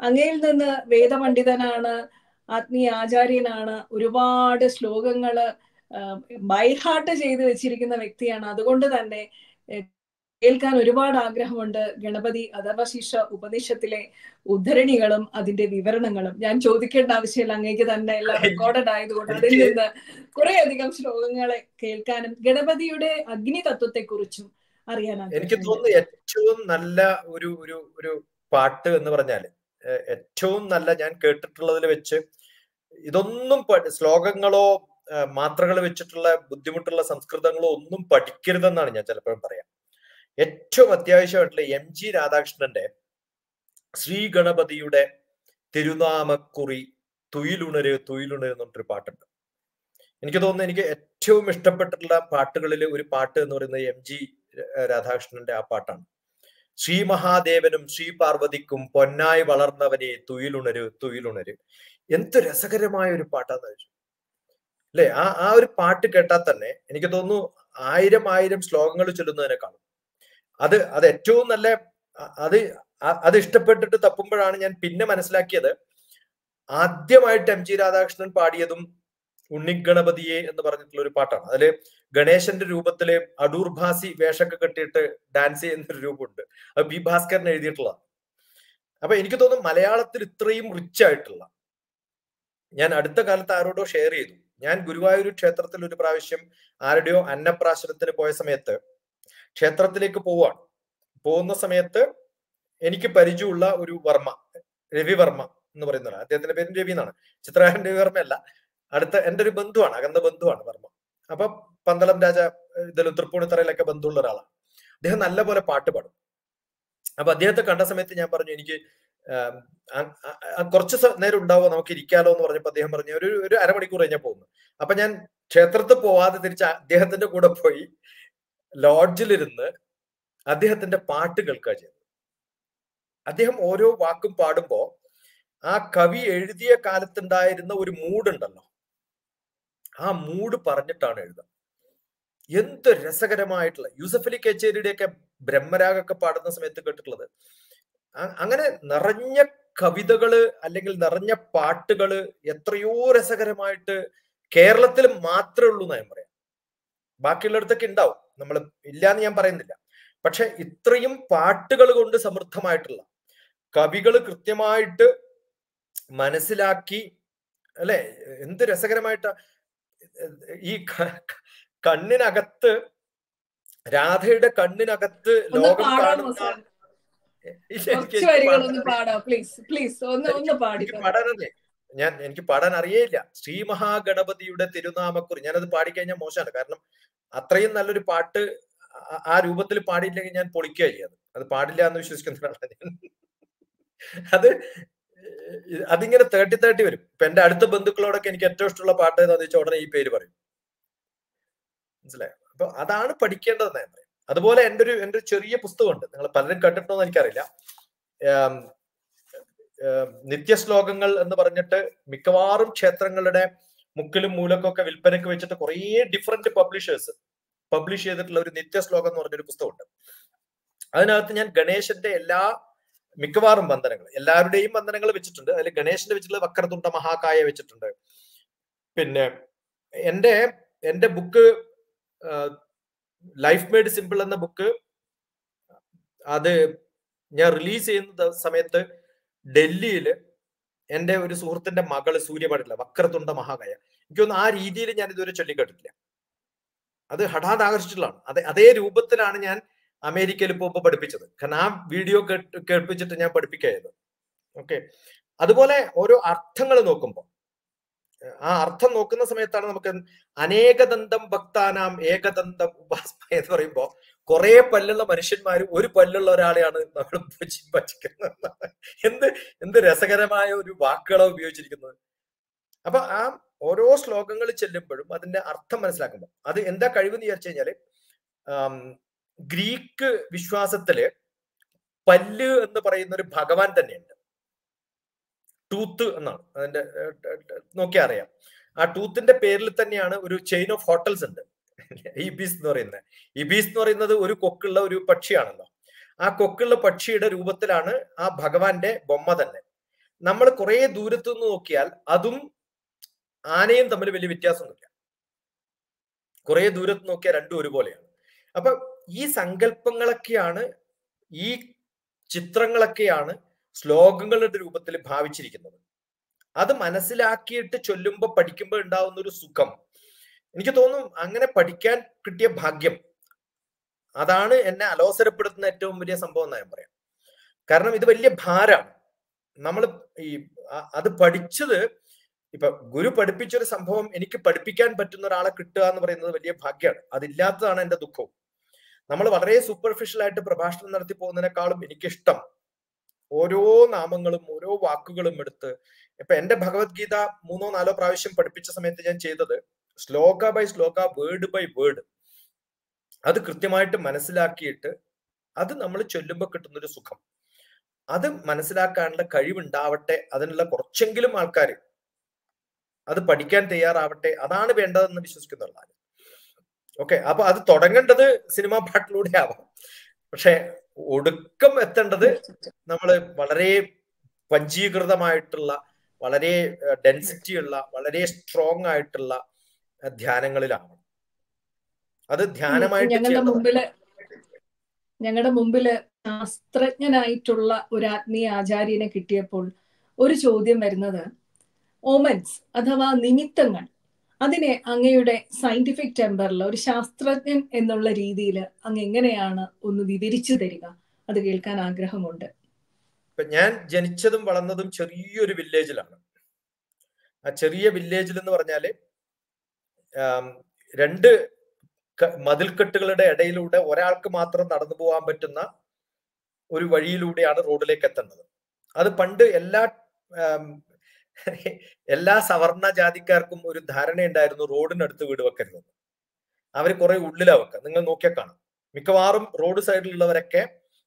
അങ്ങയിൽ നിന്ന് വേദപണ്ഡിതനാണ്, ആത്മീയ ആചാര്യനാണ്, ഒരുപാട് ശ്ലോകങ്ങള് ബൈഹാർട്ട് ചെയ്ത് വെച്ചിരിക്കുന്ന വ്യക്തിയാണ്. അതുകൊണ്ട് തന്നെ കേൾക്കാൻ ഒരുപാട് ആഗ്രഹമുണ്ട് ഗണപതി അഥർവശീർഷ ഉപനിഷത്തിലെ ഉദ്ധരണികളും അതിന്റെ വിവരണങ്ങളും. ഞാൻ ചോദിക്കേണ്ട ആവശ്യമില്ല, അങ്ങേക്ക് തന്നെ എല്ലാം റെക്കോർഡഡ് ആയതുകൊണ്ട് അതിൽ നിന്ന് കുറെ അധികം ശ്ലോകങ്ങളെ കേൾക്കാനും ഗണപതിയുടെ അഗ്നി തത്വത്തെ കുറിച്ചും അറിയാൻ എനിക്ക് തോന്നുന്നു ഏറ്റവും നല്ല ഒരു ഒരു ഒരു പാട്ട് എന്ന് പറഞ്ഞാല് ഏറ്റവും നല്ല ഞാൻ കേട്ടിട്ടുള്ളതിൽ വെച്ച് ഇതൊന്നും ശ്ലോകങ്ങളോ മാത്രകൾ വെച്ചിട്ടുള്ള ബുദ്ധിമുട്ടുള്ള സംസ്കൃതങ്ങളോ ഒന്നും പഠിക്കരുതെന്നാണ് ഞാൻ ചിലപ്പോഴും പറയാം. ഏറ്റവും അത്യാവശ്യമായിട്ടുള്ള MG രാധാകൃഷ്ണന്റെ ശ്രീ ഗണപതിയുടെ തിരുനാമക്കുറി തുയിലുണര് തുയിലുണര് എന്ന് പറഞ്ഞൊരു പാട്ടുണ്ട്. എനിക്ക് തോന്നുന്നു എനിക്ക് ഏറ്റവും ഇഷ്ടപ്പെട്ടിട്ടുള്ള പാട്ടുകളിൽ ഒരു പാട്ട് എന്ന് പറയുന്നത് MG രാധാകൃഷ്ണന്റെ ആ പാട്ടാണ്. ശ്രീ മഹാദേവനും ശ്രീ പാർവതിക്കും പൊന്നായി വളർന്നവനെ തുയിലുണര് തുയിലുണര്. എന്ത് രസകരമായ ഒരു പാട്ടാന്ന് വെച്ചു അല്ലെ. ആ ഒരു പാട്ട് കേട്ടാൽ തന്നെ എനിക്ക് തോന്നുന്നു 1000 ശ്ലോകങ്ങൾ ചൊല്ലുന്നതിനേക്കാളും അത് ഏറ്റവും നല്ല അത് ഇഷ്ടപ്പെട്ടിട്ട് തപ്പുമ്പോഴാണ് ഞാൻ പിന്നെ മനസ്സിലാക്കിയത് ആദ്യമായിട്ട് MG രാധാകൃഷ്ണൻ പാടിയതും ഉണ്ണിഗണപതിയെ എന്ന് പറഞ്ഞിട്ടുള്ള ഒരു പാട്ടാണ്. അതില് ഗണേശന്റെ രൂപത്തില് അടൂർഭാസി വേഷമൊക്കെ കെട്ടിയിട്ട് ഡാൻസ് ചെയ്യുന്നൊരു രൂപമുണ്ട്. അത് B ഭാസ്കരൻ എഴുതിയിട്ടുള്ളതാണ്. അപ്പൊ എനിക്ക് തോന്നുന്നു മലയാളത്തിൽ ഇത്രയും റിച്ച് ആയിട്ടുള്ള, ഞാൻ അടുത്ത കാലത്ത് ആരോടോ ഷെയർ ചെയ്തു, ഞാൻ ഗുരുവായൂർ ക്ഷേത്രത്തിൽ ഒരു പ്രാവശ്യം ആരുടെയോ അന്നപ്രാശനത്തിന് പോയ സമയത്ത് ക്ഷേത്രത്തിലേക്ക് പോകുന്ന സമയത്ത് എനിക്ക് പരിചയമുള്ള ഒരു വർമ്മ, രവിവർമ്മ എന്ന് പറയുന്ന ഒരാൾ, അദ്ദേഹത്തിന്റെ പേര് രവി എന്നാണ്, ചിത്രകാരൻ രവിവർമ്മ അല്ല, അടുത്ത എൻ്റെ ഒരു ബന്ധുവാണ്, അകന്ന ബന്ധുവാണ് വർമ്മ. അപ്പൊ പന്തളം രാജ ഇതിൽ തൃപ്പൂണിത്തറയിലൊക്കെ ബന്ധുള്ള ഒരാളാണ്. അദ്ദേഹം നല്ല പോലെ പാട്ട് പാടും. അപ്പൊ അദ്ദേഹത്തെ കണ്ട സമയത്ത് ഞാൻ പറഞ്ഞു എനിക്ക് കുറച്ച് നേരം ഉണ്ടാവുമോ നമുക്ക് ഇരിക്കാലോ എന്ന് പറഞ്ഞപ്പോ അദ്ദേഹം പറഞ്ഞു ഒരു അരമണിക്കൂർ കഴിഞ്ഞാൽ പോകുന്നു. അപ്പൊ ഞാൻ ക്ഷേത്രത്തിൽ പോവാതെ തിരിച്ച് അദ്ദേഹത്തിന്റെ കൂടെ പോയി ലോഡ്ജിലിരുന്ന് അദ്ദേഹത്തിന്റെ പാട്ട് കേൾക്കുക ചെയ്തു. അദ്ദേഹം ഓരോ വാക്കും പാടുമ്പോ ആ കവി എഴുതിയ കാലത്തുണ്ടായിരുന്ന ഒരു മൂഡ് ഉണ്ടല്ലോ, ആ മൂഡ് പറഞ്ഞിട്ടാണ് എഴുതുക. എന്ത് രസകരമായിട്ടുള്ള യൂസഫ് അലി കേച്ചേരിയുടെയൊക്കെ ബ്രഹ്മരാഗൊക്കെ പാടുന്ന സമയത്ത് കേട്ടിട്ടുള്ളത്. അങ്ങനെ നിറഞ്ഞ കവിതകള് അല്ലെങ്കിൽ നിറഞ്ഞ പാട്ടുകള് എത്രയോ രസകരമായിട്ട് കേരളത്തിൽ മാത്രമേ ഉള്ളൂ എന്ന് ഞാൻ പറയാം. ബാക്കിയുള്ളിടത്തൊക്കെ ഉണ്ടാവും, നമ്മൾ ഇല്ലാന്ന് ഞാൻ പറയുന്നില്ല. പക്ഷെ ഇത്രയും പാട്ടുകൾ കൊണ്ട് സമൃദ്ധമായിട്ടുള്ള, കവികൾ കൃത്യമായിട്ട് മനസ്സിലാക്കി അല്ലെ, എന്ത് രസകരമായിട്ട് ഈ കണ്ണിനകത്ത്, രാധയുടെ കണ്ണിനകത്ത് ലോകം കാണുന്ന, എനിക്ക് പാടാൻ അറിയേയില്ല. ശ്രീ മഹാഗണപതിയുടെ തിരുനാമക്കുറി, ഞാനത് പാടിക്കഴിഞ്ഞാൽ മോശമാണ്. കാരണം അത്രയും നല്ലൊരു പാട്ട് ആ രൂപത്തിൽ പാടിയില്ലെങ്കിൽ ഞാൻ പൊളിക്കുക ചെയ്യാം. അത് പാടില്ല എന്ന് വിശ്വസിക്കുന്ന ഒരാളാണ് ഞാൻ. അതിങ്ങനെ 30 വരും. ഇപ്പൊ എന്റെ അടുത്ത ബന്ധുക്കളോടൊക്കെ എനിക്ക് ഏറ്റവും ഇഷ്ടമുള്ള പാട്ട് ഏതാന്ന് വെച്ചാൽ ഉടനെ ഈ പേര് പറയും. മനസ്സിലായോ? അപ്പൊ അതാണ് പഠിക്കേണ്ടതെന്ന് ഞാൻ പറയും. അതുപോലെ എൻ്റെ ഒരു ചെറിയ പുസ്തകമുണ്ട്, നിങ്ങൾ പലരും കണ്ടിട്ടുണ്ടോ എന്ന് എനിക്കറിയില്ല. നിത്യശ്ലോകങ്ങൾ എന്ന് പറഞ്ഞിട്ട് മിക്കവാറും ക്ഷേത്രങ്ങളുടെ മുക്കിലും മൂലക്കൊക്കെ വിൽപ്പനയ്ക്ക് വെച്ചിട്ട് കുറേ ഡിഫറെന്റ് പബ്ലിഷേഴ്സ് പബ്ലിഷ് ചെയ്തിട്ടുള്ള ഒരു നിത്യശ്ലോകം എന്ന് പറഞ്ഞൊരു പുസ്തകമുണ്ട്. അതിനകത്ത് ഞാൻ ഗണേശന്റെ മിക്കവാറും വന്ദനങ്ങൾ, എല്ലാവരുടെയും വന്ദനങ്ങൾ വെച്ചിട്ടുണ്ട്. അതിൽ ഗണേശന്റെ വെച്ചിട്ടുള്ള വക്രതുണ്ട മഹാകായ വെച്ചിട്ടുണ്ട്. പിന്നെ എൻ്റെ ബുക്ക് ലൈഫ് മെയ്ഡ് സിമ്പിൾ എന്ന ബുക്ക്, അത് ഞാൻ റിലീസ് ചെയ്യുന്ന സമയത്ത് ഡൽഹിയിൽ എൻ്റെ ഒരു സുഹൃത്തിന്റെ മകള് സൂര്യപാടില്ല വക്രതുണ്ട മഹാകായ, എനിക്കൊന്നും ആ രീതിയിൽ ഞാൻ ഇതുവരെ ചൊല്ലിക്കേട്ടിട്ടില്ല. അത് ഹഠാത് ആകർഷിച്ചിട്ടുള്ളതാണ്. അതേ രൂപത്തിലാണ് ഞാൻ അമേരിക്കയിൽ പോകുമ്പോൾ പഠിപ്പിച്ചത്. കാരണം ആ വീഡിയോ കേൾപ്പിച്ചിട്ട് ഞാൻ പഠിപ്പിക്കായത്. ഓക്കെ. അതുപോലെ ഓരോ അർത്ഥങ്ങൾ നോക്കുമ്പോൾ, ആ അർത്ഥം നോക്കുന്ന സമയത്താണ് നമുക്ക് അനേകദന്തം ഭക്താനാം ഏകദന്തം ഉപാസ്മ എന്ന് പറയുമ്പോ കുറെ പല്ലുള്ള മനുഷ്യന്മാർ ഒരു പല്ലുള്ള ഒരാളെയാണ് നമ്മൾ ഭജിക്കുന്നത്. എന്ത് രസകരമായ ഒരു വാക്കുകളാണ് ഉപയോഗിച്ചിരിക്കുന്നത്. അപ്പൊ ആ ഓരോ ശ്ലോകങ്ങൾ ചെല്ലുമ്പോഴും അതിന്റെ അർത്ഥം മനസ്സിലാക്കുമ്പോൾ അത് എന്താ കഴിവെന്ന് വിചാരിച്ചു കഴിഞ്ഞാല്, ഗ്രീക്ക് വിശ്വാസത്തില് പല്ല് എന്ന് പറയുന്ന ഒരു ഭഗവാൻ തന്നെയുണ്ട്. ടൂത്ത് എന്നാണ് അതിന്റെ, നോക്കിയാൽ അറിയാം. ആ ടൂത്തിന്റെ പേരിൽ തന്നെയാണ് ഒരു ചെയിൻ ഓഫ് ഹോട്ടൽസ് ഉണ്ട്, ഇബീസ് എന്ന് പറയുന്നത്. ഇബീസ് എന്ന് പറയുന്നത് ഒരു കൊക്കുള്ള ഒരു പക്ഷിയാണല്ലോ. ആ കൊക്കുള്ള പക്ഷിയുടെ രൂപത്തിലാണ് ആ ഭഗവാന്റെ ബൊമ്മ തന്നെ. നമ്മൾ കുറെ ദൂരത്തു നിന്ന് നോക്കിയാൽ അതും ആനയും തമ്മിൽ വലിയ വ്യത്യാസമൊന്നുമില്ല. കുറെ ദൂരത്ത് നോക്കിയാൽ രണ്ടും ഒരുപോലെയാണ്. അപ്പൊ ഈ സങ്കല്പങ്ങളൊക്കെയാണ്, ഈ ചിത്രങ്ങളൊക്കെയാണ് ശ്ലോകങ്ങളുടെ രൂപത്തിൽ ഭാവിച്ചിരിക്കുന്നത്. അത് മനസ്സിലാക്കിയിട്ട് ചൊല്ലുമ്പോൾ പഠിക്കുമ്പോൾ ഉണ്ടാവുന്ന ഒരു സുഖം, എനിക്ക് തോന്നും അങ്ങനെ പഠിക്കാൻ കിട്ടിയ ഭാഗ്യം, അതാണ് എന്നെ അലോസരപ്പെടുത്തുന്ന ഏറ്റവും വലിയ സംഭവം എന്ന് ഞാൻ പറയാം. കാരണം ഇത് വലിയ ഭാരമാണ്. നമ്മൾ ഈ അത് പഠിച്ചത്, ഇപ്പൊ ഗുരു പഠിപ്പിച്ചൊരു സംഭവം എനിക്ക് പഠിപ്പിക്കാൻ പറ്റുന്ന ഒരാളെ കിട്ടുക എന്ന് പറയുന്നത് വലിയ ഭാഗ്യമാണ്. അതില്ലാത്തതാണ് എന്റെ ദുഃഖവും. നമ്മൾ വളരെ സൂപ്പർഫിഷ്യൽ ആയിട്ട് പ്രഭാഷണം നടത്തി പോകുന്നതിനേക്കാളും എനിക്കിഷ്ടം ഓരോ നാമങ്ങളും ഓരോ വാക്കുകളും എടുത്ത്, ഇപ്പൊ എന്റെ ഭഗവത്ഗീത 3-4 പ്രാവശ്യം പഠിപ്പിച്ച സമയത്ത് ഞാൻ ചെയ്തത് ശ്ലോക by Shloka, word by word അത് കൃത്യമായിട്ട് മനസ്സിലാക്കിയിട്ട് അത് നമ്മൾ ചൊല്ലുമ്പോൾ കിട്ടുന്നൊരു സുഖം, അത് മനസ്സിലാക്കാനുള്ള കഴിവുണ്ടാവട്ടെ. അതിനുള്ള കുറച്ചെങ്കിലും ആൾക്കാർ അത് പഠിക്കാൻ തയ്യാറാവട്ടെ. അതാണ് വേണ്ടതെന്ന് വിശ്വസിക്കുന്നതാണ്. ഓക്കെ, അപ്പൊ അത് തുടങ്ങേണ്ടത് സിനിമാ പാട്ടിലൂടെ ആവാം. പക്ഷെ ഒടുക്കം എത്തേണ്ടത് നമ്മൾ വളരെ പഞ്ചീകൃതമായിട്ടുള്ള, വളരെ ഡെൻസിറ്റി ഉള്ള, വളരെ സ്ട്രോങ് ആയിട്ടുള്ള ധ്യാനങ്ങളിലാണ്. അത് ധ്യാനമായിട്ട് ഞങ്ങളുടെ മുമ്പില് ശാസ്ത്രജ്ഞനായിട്ടുള്ള ഒരു ആത്മീയ ആചാര്യനെ കിട്ടിയപ്പോൾ ഒരു ചോദ്യം വരുന്നത്, ഓമൻസ് അഥവാ നിമിത്തങ്ങൾ, അതിനെ അങ്ങയുടെ സയന്റിഫിക് ടെമ്പറിൽ ഒരു ശാസ്ത്രജ്ഞൻ എന്നുള്ള രീതിയിൽ അങ്ങ് എങ്ങനെയാണ് ഒന്ന് വിവരിച്ചു തരിക? അത് കേൾക്കാൻ ആഗ്രഹമുണ്ട്. ഞാൻ ജനിച്ചതും വളർന്നതും ചെറിയൊരു വില്ലേജിലാണ്. ആ ചെറിയ വില്ലേജിൽ എന്ന് പറഞ്ഞാല് 2 മതിൽക്കെട്ടുകളുടെ ഇടയിലൂടെ ഒരാൾക്ക് മാത്രം നടന്നു പോകാൻ പറ്റുന്ന ഒരു വഴിയിലൂടെയാണ് റോഡിലേക്ക് എത്തേണ്ടത്. അത് പണ്ട് എല്ലാ സവർണ ജാതിക്കാർക്കും ഒരു ധാരണയുണ്ടായിരുന്നു, റോഡിനടുത്ത് വീട് വെക്കരുത്. അവർ കുറെ ഉള്ളിലാ വെക്കുക. നിങ്ങൾ നോക്കിയാൽ കാണാം, മിക്കവാറും റോഡ് സൈഡിലുള്ളവരൊക്കെ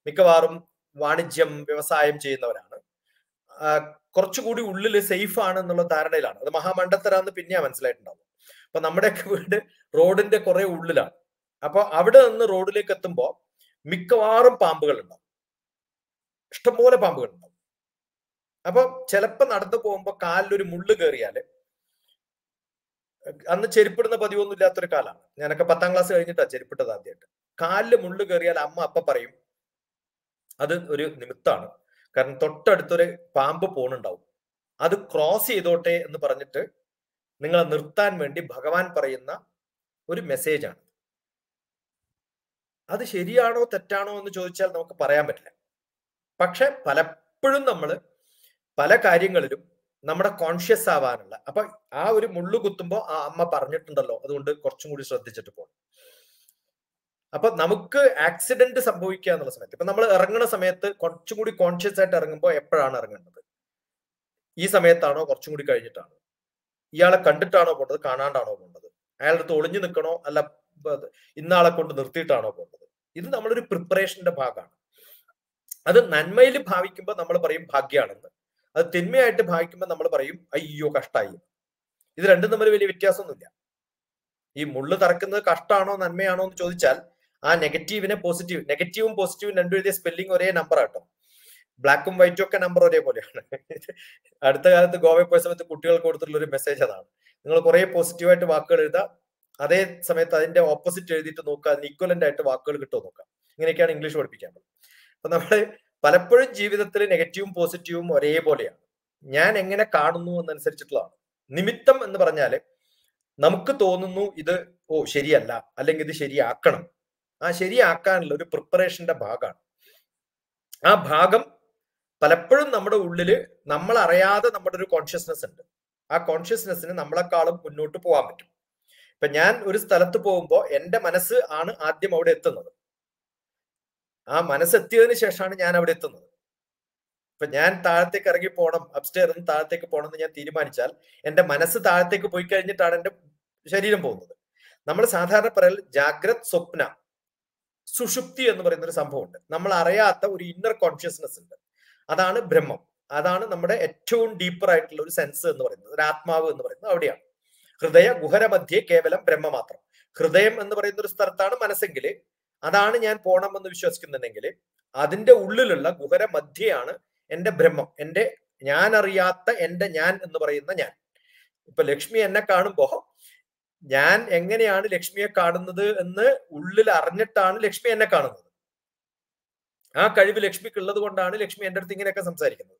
മിക്കവാറും വാണിജ്യം, വ്യവസായം ചെയ്യുന്നവരാണ്. കുറച്ചുകൂടി ഉള്ളിൽ സേഫ് ആണ് എന്നുള്ള ധാരണയിലാണ്. അത് മഹാമണ്ഡത്തരാന്ന് പിന്നെയാ മനസ്സിലായിട്ടുണ്ടാവും. അപ്പൊ നമ്മുടെയൊക്കെ വീട് റോഡിന്റെ കുറെ ഉള്ളിലാണ്. അപ്പൊ അവിടെ നിന്ന് റോഡിലേക്ക് എത്തുമ്പോ മിക്കവാറും പാമ്പുകൾ ഉണ്ടാവും, ഇഷ്ടംപോലെ പാമ്പുകൾ ഉണ്ടാവും. അപ്പൊ ചിലപ്പോ നടന്നു പോകുമ്പോ കാലിലൊരു മുള്ളു കയറിയാല്, അന്ന് ചെരുപ്പിടുന്ന പതിവൊന്നും ഇല്ലാത്തൊരു കാലാണ്, ഞാനൊക്കെ 10ാം ക്ലാസ് കഴിഞ്ഞിട്ടാ ചെരുപ്പിട്ടത് ആദ്യമായിട്ട്. കാലില് മുള്ളു കയറിയാൽ അപ്പ പറയും അത് ഒരു നിമിത്താണ്, കാരണം തൊട്ടടുത്തൊരു പാമ്പ് പോണുണ്ടാവും, അത് ക്രോസ് ചെയ്തോട്ടെ എന്ന് പറഞ്ഞിട്ട് നിങ്ങളെ നിർത്താൻ വേണ്ടി ഭഗവാൻ പറയുന്ന ഒരു മെസ്സേജാണ്. അത് ശരിയാണോ തെറ്റാണോ എന്ന് ചോദിച്ചാൽ നമുക്ക് പറയാൻ പറ്റില്ല. പക്ഷെ പലപ്പോഴും നമ്മൾ പല കാര്യങ്ങളിലും നമ്മുടെ കോൺഷ്യസ് ആവാനുള്ള, അപ്പൊ ആ ഒരു മുള്ളു കുത്തുമ്പോ ആ അമ്മ പറഞ്ഞിട്ടുണ്ടല്ലോ, അതുകൊണ്ട് കുറച്ചും കൂടി ശ്രദ്ധിച്ചിട്ട് പോകണം. അപ്പൊ നമുക്ക് ആക്സിഡന്റ് സംഭവിക്കുക എന്നുള്ള സമയത്ത്, ഇപ്പൊ നമ്മൾ ഇറങ്ങുന്ന സമയത്ത് കുറച്ചും കൂടി കോൺഷ്യസ് ആയിട്ട് ഇറങ്ങുമ്പോൾ എപ്പോഴാണ് ഇറങ്ങേണ്ടത്? ഈ സമയത്താണോ കുറച്ചും കൂടി കഴിഞ്ഞിട്ടാണോ? ഇയാളെ കണ്ടിട്ടാണോ പോണ്ടത്, കാണാണ്ടാണോ പോണ്ടത്? അയാളുടെ അടുത്ത് ഒളിഞ്ഞു നിൽക്കണോ, അല്ല ഇന്നാളെ കൊണ്ട് നിർത്തിയിട്ടാണോ പോണ്ടത്? ഇത് നമ്മളൊരു പ്രിപ്പറേഷന്റെ ഭാഗമാണ്. അത് നന്മയിൽ ഭാവിക്കുമ്പോൾ നമ്മൾ പറയും ഭാഗ്യാണെന്ന്, അത് തിന്മയായിട്ട് ഭാവിക്കുമ്പോൾ നമ്മൾ പറയും അയ്യോ കഷ്ടായി. ഇത് രണ്ടും തമ്മിൽ വലിയ വ്യത്യാസമൊന്നുമില്ല. ഈ മുള്ളു തറക്കുന്നത് കഷ്ടാണോ നന്മയാണോ എന്ന് ചോദിച്ചാൽ ആ നെഗറ്റീവിനെ പോസിറ്റീവ്, നെഗറ്റീവും പോസിറ്റീവും രണ്ടും എഴുതിയ സ്പെല്ലിംഗ് ഒരേ നമ്പർ ആട്ടോ. ബ്ലാക്കും വൈറ്റും ഒക്കെ നമ്പർ ഒരേപോലെയാണ്. അടുത്ത കാലത്ത് ഗോവയിൽ പോയ സമയത്ത് കുട്ടികൾക്ക് കൊടുത്തിട്ടുള്ള ഒരു മെസ്സേജ് അതാണ്, നിങ്ങൾ കുറെ പോസിറ്റീവായിട്ട് വാക്കുകൾ എഴുതുക, അതേ സമയത്ത് അതിന്റെ ഓപ്പോസിറ്റ് എഴുതിയിട്ട് നോക്കുക, അതിന് ഈക്വലന്റ് ആയിട്ട് വാക്കുകൾ കിട്ടുമോ നോക്കാം. ഇങ്ങനെയൊക്കെയാണ് ഇംഗ്ലീഷ് പഠിപ്പിക്കാൻ. അപ്പൊ നമ്മള് പലപ്പോഴും ജീവിതത്തിൽ നെഗറ്റീവും പോസിറ്റീവും ഒരേപോലെയാണ്. ഞാൻ എങ്ങനെ കാണുന്നു എന്നനുസരിച്ചിട്ടുള്ളതാണ്. നിമിത്തം എന്ന് പറഞ്ഞാല് നമുക്ക് തോന്നുന്നു ഇത് ശരിയല്ല, അല്ലെങ്കിൽ ഇത് ശരിയാക്കണം. ആ ശരിയാക്കാനുള്ള ഒരു പ്രിപ്പറേഷന്റെ ഭാഗമാണ്. ആ ഭാഗം പലപ്പോഴും നമ്മുടെ ഉള്ളില് നമ്മൾ അറിയാതെ നമ്മുടെ ഒരു കോൺഷ്യസ്നെസ് ഉണ്ട്. ആ കോൺഷ്യസ്നെസ്സിന് നമ്മളെക്കാളും മുന്നോട്ട് പോകാൻ പറ്റും. ഇപ്പൊ ഞാൻ ഒരു സ്ഥലത്ത് പോകുമ്പോൾ എന്റെ മനസ്സ് ആണ് ആദ്യം അവിടെ എത്തുന്നത്. ആ മനസ്സെത്തിയതിനു ശേഷമാണ് ഞാൻ അവിടെ എത്തുന്നത്. ഇപ്പൊ ഞാൻ താഴത്തേക്ക് ഇറങ്ങി പോകണം, അപ്സ്റ്റെയറിൽ നിന്ന് താഴത്തേക്ക് പോകണം എന്ന് ഞാൻ തീരുമാനിച്ചാൽ എന്റെ മനസ്സ് താഴത്തേക്ക് പോയി കഴിഞ്ഞിട്ടാണ് എന്റെ ശരീരം പോകുന്നത്. നമ്മൾ സാധാരണ പറയൽ ജാഗ്രത്, സ്വപ്ന, സുഷുപ്തി എന്ന് പറയുന്ന ഒരു സംഭവമുണ്ട്. നമ്മൾ അറിയാത്ത ഒരു ഇന്നർ കോൺഷ്യസ്നെസ് ഉണ്ട്. അതാണ് ബ്രഹ്മം. അതാണ് നമ്മുടെ ഏറ്റവും ഡീപ്പർ ആയിട്ടുള്ള ഒരു സെൻസ് എന്ന് പറയുന്നത്, ഒരു ആത്മാവ് എന്ന് പറയുന്നത് അവിടെയാണ്. ഹൃദയ ഗുഹര മധ്യേ കേവലം ബ്രഹ്മ മാത്രം. ഹൃദയം എന്ന് പറയുന്ന ഒരു സ്ഥലത്താണ് മനസ്സെങ്കിൽ, അതാണ് ഞാൻ പോണം എന്ന് വിശ്വസിക്കുന്നുണ്ടെങ്കിൽ അതിന്റെ ഉള്ളിലുള്ള ഗുഹര മധ്യയാണ് എന്റെ ബ്രഹ്മം, എന്റെ ഞാൻ അറിയാത്ത എന്റെ ഞാൻ എന്ന് പറയുന്ന ഞാൻ. ഇപ്പൊ ലക്ഷ്മി എന്നെ കാണുമ്പോ ഞാൻ എങ്ങനെയാണ് ലക്ഷ്മിയെ കാണുന്നത് എന്ന് ഉള്ളിൽ അറിഞ്ഞിട്ടാണ് ലക്ഷ്മി എന്നെ കാണുന്നത്. ആ കഴിവ് ലക്ഷ്മിക്ക് ഉള്ളത് കൊണ്ടാണ് ലക്ഷ്മി എൻ്റെ അടുത്ത് ഇങ്ങനെയൊക്കെ സംസാരിക്കുന്നത്.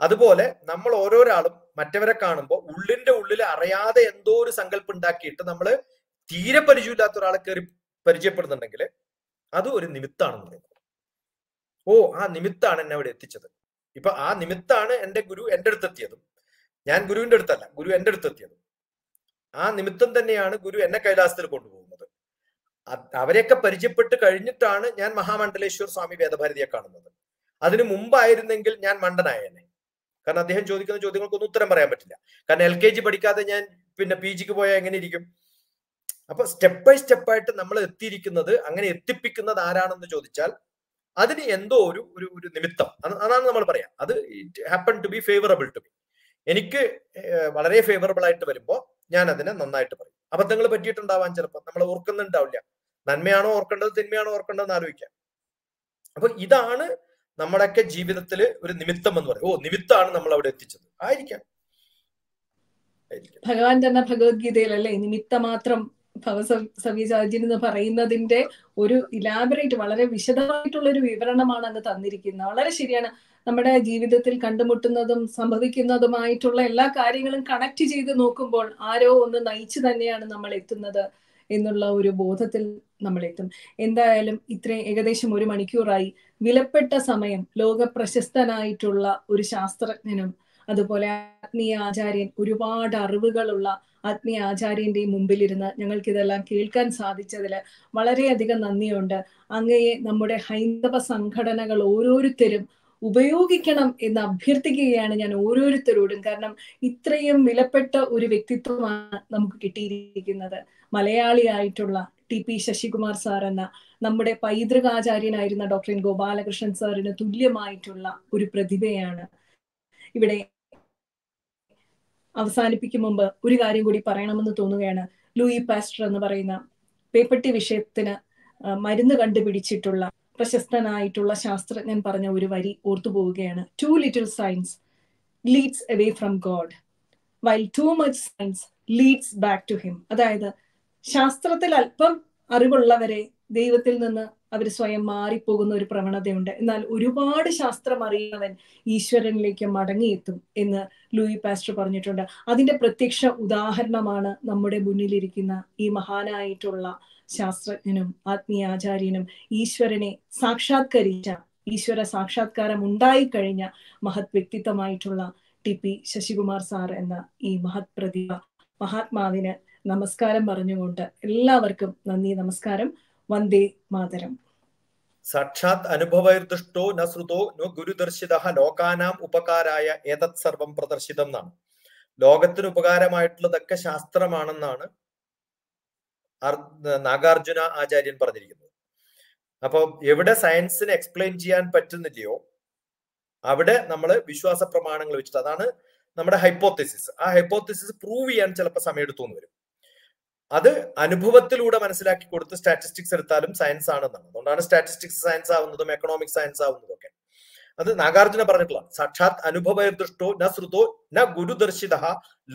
അതുപോലെ നമ്മൾ ഓരോരാളും മറ്റവരെ കാണുമ്പോൾ ഉള്ളിന്റെ ഉള്ളിൽ അറിയാതെ എന്തോ ഒരു സങ്കല്പം ഉണ്ടാക്കിയിട്ട് നമ്മൾ തീരെ പരിചയമില്ലാത്ത ഒരാളെ കയറി പരിചയപ്പെടുന്നുണ്ടെങ്കിൽ അത് ഒരു നിമിത്താണെന്ന് പറയുന്നത്. ഓ, ആ നിമിത്താണ് എന്നെ അവിടെ എത്തിച്ചത്. ഇപ്പൊ ആ നിമിത്താണ് എന്റെ ഗുരു എൻ്റെ അടുത്ത് എത്തിയതും ഞാൻ ഗുരുവിന്റെ അടുത്തല്ല, ഗുരു എൻ്റെ അടുത്ത് എത്തിയതും. ആ നിമിത്തം തന്നെയാണ് ഗുരു എന്നെ കൈലാസത്തിൽ കൊണ്ടുപോകുന്നത്. അവരെയൊക്കെ പരിചയപ്പെട്ട് കഴിഞ്ഞിട്ടാണ് ഞാൻ മഹാമണ്ഡലേശ്വർ സ്വാമി വേദഭാരതിയെ കാണുന്നത്. അതിനു മുമ്പായിരുന്നെങ്കിൽ ഞാൻ മണ്ടനായേനെ. കാരണം അദ്ദേഹം ചോദിക്കുന്ന ചോദ്യങ്ങൾക്കൊന്നും ഉത്തരം പറയാൻ പറ്റില്ല. കാരണം LKG പഠിക്കാതെ ഞാൻ പിന്നെ PGക്ക് പോയാൽ എങ്ങനെ ഇരിക്കും? അപ്പൊ സ്റ്റെപ്പ് ബൈ സ്റ്റെപ്പായിട്ട് നമ്മൾ എത്തിയിരിക്കുന്നത്, അങ്ങനെ എത്തിപ്പിക്കുന്നത് ആരാണെന്ന് ചോദിച്ചാൽ അതിന് എന്തോ ഒരു ഒരു നിമിത്തം, അതാണ് നമ്മൾ പറയാം. അത് it happen to be favourable to me. എനിക്ക് വളരെ ഫേവറബിൾ ആയിട്ട് വരുമ്പോൾ ഞാൻ അതിനെ നന്നായിട്ട് പറയും. അബദ്ധങ്ങൾ പറ്റിയിട്ടുണ്ടാവാൻ ചിലപ്പോൾ നമ്മൾ ഓർക്കുന്നുണ്ടാവില്ല. നന്മയാണോ ഓർക്കേണ്ടത് തിന്മയാണോ ഓർക്കേണ്ടതെന്ന് ആലോചിക്കാം. അപ്പൊ ഇതാണ് നമ്മുടെയൊക്കെ ജീവിതത്തിൽ ഒരു നിമിത്തം എന്ന് പറയും. ഓ, നിമിത്താണ് നമ്മൾ അവിടെ എത്തിച്ചത്. ആയിരിക്കാം. ഭഗവാൻ തന്നെ ഭഗവത്ഗീതയിലല്ലേ നിമിത്തമാത്രം ഭവസവ്യസാചിൻ എന്ന് പറയുന്നതിന്റെ ഒരു ഇലാബറേറ്റ്, വളരെ വിശദമായിട്ടുള്ള ഒരു വിവരണമാണ് അങ്ങ് തന്നിരിക്കുന്നത്. വളരെ ശരിയാണ്. നമ്മുടെ ജീവിതത്തിൽ കണ്ടുമുട്ടുന്നതും സംഭവിക്കുന്നതുമായിട്ടുള്ള എല്ലാ കാര്യങ്ങളും കണക്ട് ചെയ്ത് നോക്കുമ്പോൾ ആരോ ഒന്ന് നയിച്ചു തന്നെയാണ് നമ്മൾ എത്തുന്നത് എന്നുള്ള ഒരു ബോധത്തിൽ നമ്മൾ എത്തും. എന്തായാലും ഇത്രയും ഏകദേശം 1 മണിക്കൂറായി. വിലപ്പെട്ട സമയം ലോക പ്രശസ്തനായിട്ടുള്ള ഒരു ശാസ്ത്രജ്ഞനും അതുപോലെ ആത്മീയ ആചാര്യൻ, ഒരുപാട് അറിവുകളുള്ള ആത്മീയ ആചാര്യന്റെ മുമ്പിലിരുന്ന് ഞങ്ങൾക്ക് ഇതെല്ലാം കേൾക്കാൻ സാധിച്ചതിൽ വളരെയധികം നന്ദിയുണ്ട്. അങ്ങയെ നമ്മുടെ ഹൈന്ദവ സംഘടനകൾ ഓരോരുത്തരും ഉപയോഗിക്കണം എന്ന് അഭ്യർത്ഥിക്കുകയാണ് ഞാൻ ഓരോരുത്തരോടും. കാരണം ഇത്രയും വിലപ്പെട്ട ഒരു വ്യക്തിത്വമാണ് നമുക്ക് കിട്ടിയിരിക്കുന്നത്. മലയാളിയായിട്ടുള്ള TP ശശികുമാർ സാർ എന്ന നമ്മുടെ പൈതൃകാചാര്യനായിരുന്ന ഡോക്ടർ എൻ ഗോപാലകൃഷ്ണൻ സാറിന് തുല്യമായിട്ടുള്ള ഒരു പ്രതിഭയാണ്. ഇവിടെ അവസാനിപ്പിക്കും മുമ്പ് ഒരു കാര്യം കൂടി പറയണമെന്ന് തോന്നുകയാണ്. ലൂയി പാസ്റ്റർ എന്ന് പറയുന്ന പേപ്പട്ടി വിഷയത്തിന് മരുന്ന് കണ്ടുപിടിച്ചിട്ടുള്ള പ്രശസ്തനായിട്ടുള്ള ശാസ്ത്രജ്ഞൻ പറഞ്ഞ ഒരു വരി ഓർത്തുപോവുകയാണ്. Too little science leads away from God, while too much science leads back to him. അതായത് ശാസ്ത്രത്തിൽ അല്പം അറിവുള്ളവരെ ദൈവത്തിൽ നിന്ന് അവർ സ്വയം മാറിപ്പോകുന്ന ഒരു പ്രവണതയുണ്ട്. എന്നാൽ ഒരുപാട് ശാസ്ത്രം അറിയുന്നവൻ ഈശ്വരനിലേക്ക് മടങ്ങിയെത്തും എന്ന് ലൂയി പാസ്റ്റർ പറഞ്ഞിട്ടുണ്ട്. അതിന്റെ പ്രത്യക്ഷ ഉദാഹരണമാണ് നമ്മുടെ മുന്നിലിരിക്കുന്ന ഈ മഹാനായിട്ടുള്ള ശാസ്ത്രജ്ഞനും ആത്മീയാചാര്യനും ഈശ്വരനെ സാക്ഷാത്കരിച്ച, ഈശ്വര സാക്ഷാത്കാരം ഉണ്ടായിക്കഴിഞ്ഞ മഹത് വ്യക്തിത്വമായിട്ടുള്ള TP ശശികുമാർ സാർ എന്ന ഈ മഹത് പ്രതിഭ മഹാത്മാവിന് നമസ്കാരം പറഞ്ഞുകൊണ്ട് എല്ലാവർക്കും നന്ദി, നമസ്കാരം. വന്ദേ മാതരം. സാക്ഷാത് അനുഭവൈർദുഷ്ടോ ന ശ്രുതോ നോ ഗുരുദർശിതഃ ലോകാനാം ഉപകാരായ ഏതത് സർവം പ്രദർശിതം എന്നാണ്. ലോകത്തിന് ഉപകാരമായിട്ടുള്ളതൊക്കെ ശാസ്ത്രമാണെന്നാണ് നാഗാർജുന ആചാര്യൻ പറഞ്ഞിരിക്കുന്നത്. അപ്പൊ എവിടെ സയൻസിന് എക്സ്പ്ലെയിൻ ചെയ്യാൻ പറ്റുന്നില്ലയോ അവിടെ നമ്മൾ വിശ്വാസ പ്രമാണങ്ങൾ വെച്ചിട്ട്, അതാണ് നമ്മുടെ ഹൈപ്പോത്തിസിസ്. ആ ഹൈപ്പോത്തിസിസ് പ്രൂവ് ചെയ്യാൻ ചിലപ്പോൾ സമയം എടുത്തു എന്ന് വരും. അത് അനുഭവത്തിലൂടെ മനസ്സിലാക്കി കൊടുത്ത് സ്റ്റാറ്റിസ്റ്റിക്സ് എടുത്താലും സയൻസ് ആണെന്നാണ്. അതുകൊണ്ടാണ് സ്റ്റാറ്റിസ്റ്റിക്സ് സയൻസ് ആവുന്നതും എക്കണോമിക്സ് സയൻസ് ആവുന്നതും ഒക്കെ. അത് നാഗാർജുന പറഞ്ഞിട്ടുള്ളതാണ്. സാക്ഷാത് അനുഭവൈർദൃഷ്ടോ ന ശ്രുതോ ന ഗുരുദർശിതഃ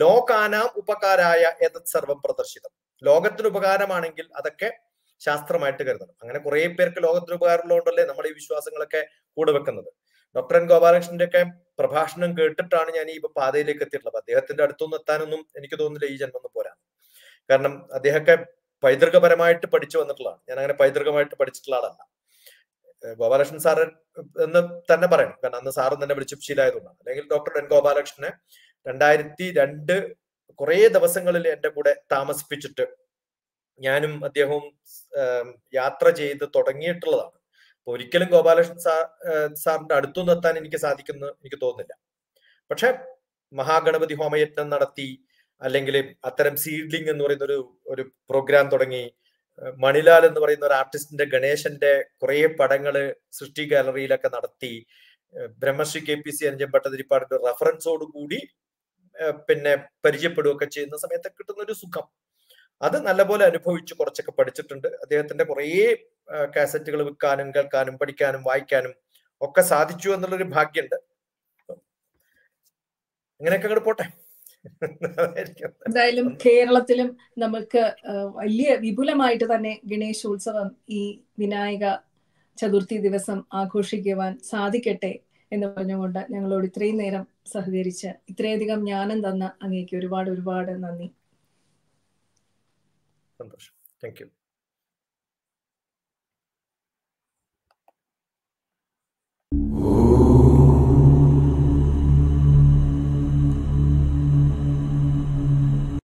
ലോകാനാം ഉപകാരായ ഏതത് സർവം പ്രദർശിതം. ലോകത്തിന് ഉപകാരമാണെങ്കിൽ അതൊക്കെ ശാസ്ത്രമായിട്ട് കരുതണം. അങ്ങനെ കുറെ പേർക്ക് ലോകത്തിന് ഉപകാരമുള്ളതുകൊണ്ടല്ലേ നമ്മൾ ഈ വിശ്വാസങ്ങളൊക്കെ കൂടെ വെക്കുന്നത്. ഡോക്ടർ എൻ ഗോപാലകൃഷ്ണന്റെ ഒക്കെ പ്രഭാഷണം കേട്ടിട്ടാണ് ഞാൻ ഈ പാതയിലേക്ക് എത്തിയിട്ടുള്ളത്. അദ്ദേഹത്തിന്റെ അടുത്തൊന്നും എത്താനൊന്നും എനിക്ക് തോന്നുന്നില്ല ഈ ജന്മം പോരാ. കാരണം അദ്ദേഹമൊക്കെ പൈതൃകപരമായിട്ട് പഠിച്ചു വന്നിട്ടുള്ളതാണ്. ഞാൻ അങ്ങനെ പൈതൃകമായിട്ട് പഠിച്ചിട്ടുള്ള ആളല്ല. ഗോപാലകൃഷ്ണൻ സാറ് എന്ന് തന്നെ പറയണം, കാരണം അന്ന് സാറും തന്നെ വിളിച്ചു ശീലമായതുകൊണ്ടാണ്. അല്ലെങ്കിൽ ഡോക്ടർ എൻ ഗോപാലകൃഷ്ണനെ 2002 കുറെ ദിവസങ്ങളിൽ എൻ്റെ കൂടെ താമസിപ്പിച്ചിട്ട് ഞാനും അദ്ദേഹവും യാത്ര ചെയ്ത് തുടങ്ങിയിട്ടുള്ളതാണ്. അപ്പൊ ഒരിക്കലും ഗോപാലകൃഷ്ണൻ സാറിന്റെ അടുത്തൊന്നും എത്താൻ എനിക്ക് സാധിക്കുമെന്ന് എനിക്ക് തോന്നുന്നില്ല. പക്ഷെ മഹാഗണപതി ഹോമയജ്ഞം നടത്തി, അല്ലെങ്കിൽ അത്തരം സീഡ്ലിംഗ് എന്ന് പറയുന്ന ഒരു പ്രോഗ്രാം തുടങ്ങി, മണിലാൽ എന്ന് പറയുന്ന ഒരു ആർട്ടിസ്റ്റിന്റെ ഗണേശന്റെ കുറെ പടങ്ങള് സൃഷ്ടി ഗാലറിയിലൊക്കെ നടത്തി, ബ്രഹ്മശ്രീ KPC അഞ്ചൻ ഭട്ടതിരിപ്പാടിന്റെ റെഫറൻസോട് കൂടി പിന്നെ പരിചയപ്പെടുകയൊക്കെ ചെയ്യുന്ന സമയത്ത് കിട്ടുന്ന ഒരു സുഖം, അത് നല്ലപോലെ അനുഭവിച്ച് കുറച്ചൊക്കെ പഠിച്ചിട്ടുണ്ട്. അദ്ദേഹത്തിന്റെ കുറേ കാസറ്റുകൾ വിൽക്കാനും കേൾക്കാനും പഠിക്കാനും വായിക്കാനും ഒക്കെ സാധിച്ചു എന്നുള്ളൊരു ഭാഗ്യമുണ്ട്. അങ്ങനെയൊക്കെ അങ്ങോട്ട് പോട്ടെ. എന്തായാലും കേരളത്തിലും നമുക്ക് വലിയ വിപുലമായിട്ട് തന്നെ ഗണേശോത്സവം ഈ വിനായക ചതുർത്ഥി ദിവസം ആഘോഷിക്കുവാൻ സാധിക്കട്ടെ എന്ന് പറഞ്ഞുകൊണ്ട് ഞങ്ങളോട് ഇത്രയും നേരം സഹകരിച്ച് ഇത്രയധികം ജ്ഞാനം തന്ന അങ്ങേക്ക് ഒരുപാട് ഒരുപാട് നന്ദി. സന്തോഷം. Thank you.